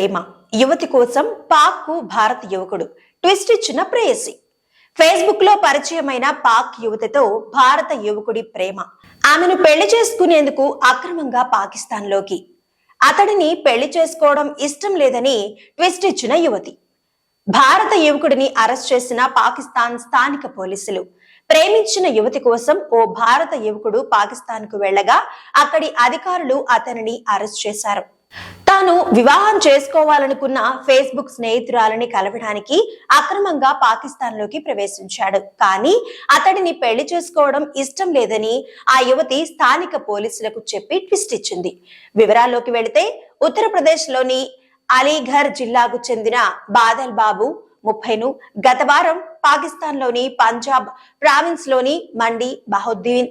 ప్రేమ. యువతి కోసం పాక్ కు భారత యువకుడు ట్విస్ట్ ఇచ్చిన ప్రేయసి. ఫేస్బుక్ లో పరిచయమైన పాక్ యువతితో భారత యువకుడి ప్రేమ. ఆమెను పెళ్లి చేసుకునేందుకు అక్రమంగా పాకిస్తాన్ లోకి. అతడిని పెళ్లి చేసుకోవడం ఇష్టం లేదని ట్విస్ట్ ఇచ్చిన యువతి. భారత యువకుడిని అరెస్ట్ చేసిన పాకిస్తాన్ స్థానిక పోలీసులు. ప్రేమించిన యువతి కోసం ఓ భారత యువకుడు పాకిస్తాన్ కు వెళ్లగా అక్కడి అధికారులు అతనిని అరెస్ట్ చేశారు. తాను వివాహం చేసుకోవాలనుకున్న ఫేస్బుక్ స్నేహితురాలని కలవడానికి అక్రమంగా పాకిస్తాన్ లోకి ప్రవేశించాడు. కానీ అతడిని పెళ్లి చేసుకోవడం ఇష్టం లేదని ఆ యువతి స్థానిక పోలీసులకు చెప్పి ట్విస్ట్ ఇచ్చింది. వివరాల్లోకి వెళితే ఉత్తరప్రదేశ్ లోని అలీఘర్ జిల్లాకు చెందిన బాదల్ బాబు 30ను గత వారం పాకిస్తాన్ లోని పంజాబ్ ప్రావిన్స్ లోని మండి బహుద్దీన్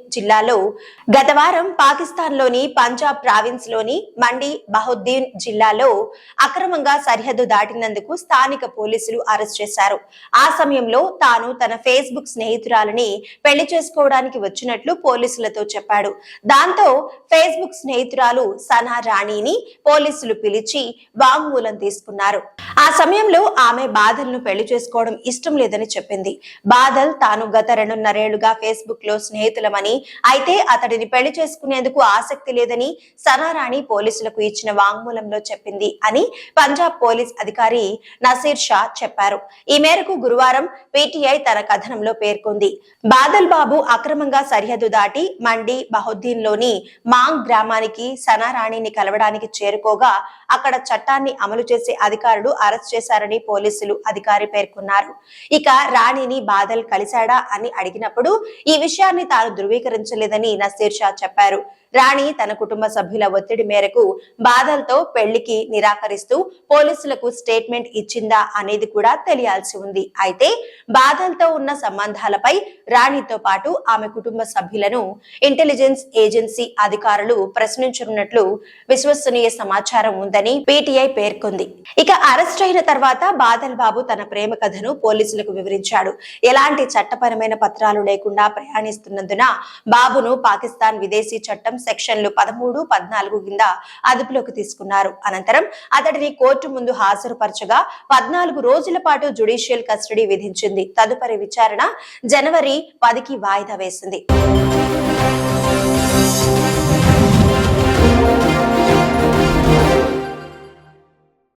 జిల్లాలో అక్రమంగా సరిహద్దు దాటినందుకు స్థానిక పోలీసులు అరెస్ట్ చేశారు. ఆ సమయంలో తాను తన ఫేస్బుక్ స్నేహితురాలని పెళ్లి చేసుకోవడానికి వచ్చినట్లు పోలీసులతో చెప్పాడు. దాంతో ఫేస్బుక్ స్నేహితురాలు సనా రాణిని పోలీసులు పిలిచి వాంగ్మూలం తీసుకున్నారు. ఆ సమయంలో ఆమె బాదల్ను పెళ్లి చేసుకోవడం ఇష్టం లేదని చెప్పింది. బాదల్ తాను గత 2.5 ఏళ్లుగా ఫేస్బుక్ లో స్నేహితులమని, అయితే అతడిని పెళ్లి చేసుకునేందుకు ఆసక్తి లేదని సనారాణి పోలీసులకు ఇచ్చిన వాంగ్మూలంలో చెప్పింది అని పంజాబ్ పోలీస్ అధికారి నసీర్ షా చెప్పారు. ఈ మేరకు గురువారం పీటీఐ తన కథనంలో పేర్కొంది. బాదల్ బాబు అక్రమంగా సరిహద్దు దాటి మండి బహుద్దీన్ లోని మాంగ్ గ్రామానికి సనారాణిని కలవడానికి చేరుకోగా అక్కడ చట్టాన్ని అమలు చేసే అధికారులు అరెస్ట్ చేశారని పోలీసులు అధికారి పేర్కొన్నారు. ఇక రాణిని బాదల్ కలిశాడా అని అడిగినప్పుడు ఈ విషయాన్ని తాను ధృవీకరించలేదని నసీర్ షా చెప్పారు. రాణి తన కుటుంబ సభ్యుల ఒత్తిడి మేరకు బాదల్తో పెళ్లికి నిరాకరిస్తూ పోలీసులకు స్టేట్మెంట్ ఇచ్చిందా అనేది కూడా తెలియాల్సి ఉంది. అయితే బాదల్తో ఉన్న సంబంధాలపై రాణితో పాటు ఆమె కుటుంబ సభ్యులను ఇంటెలిజెన్స్ ఏజెన్సీ అధికారులు ప్రశ్నించనున్నట్లు విశ్వసనీయ సమాచారం ఉందని పీటీఐ పేర్కొంది. ఇక అరెస్ట్ అయిన తర్వాత బాదల్ బాబు తన ప్రేమ కథను పోలీసులకు వివరించాడు. ఎలాంటి చట్టపరమైన పత్రాలు లేకుండా ప్రయాణిస్తున్నందున బాబును పాకిస్తాన్ విదేశీ చట్టం సెక్షన్లు 13, 14 కింద అదుపులోకి తీసుకున్నారు. అనంతరం అతడిని కోర్టు ముందు హాజరుపరచగా 14 రోజుల పాటు జ్యుడిషియల్ కస్టడీ విధించింది. తదుపరి విచారణ జనవరి 10కి వాయిదా వేసింది.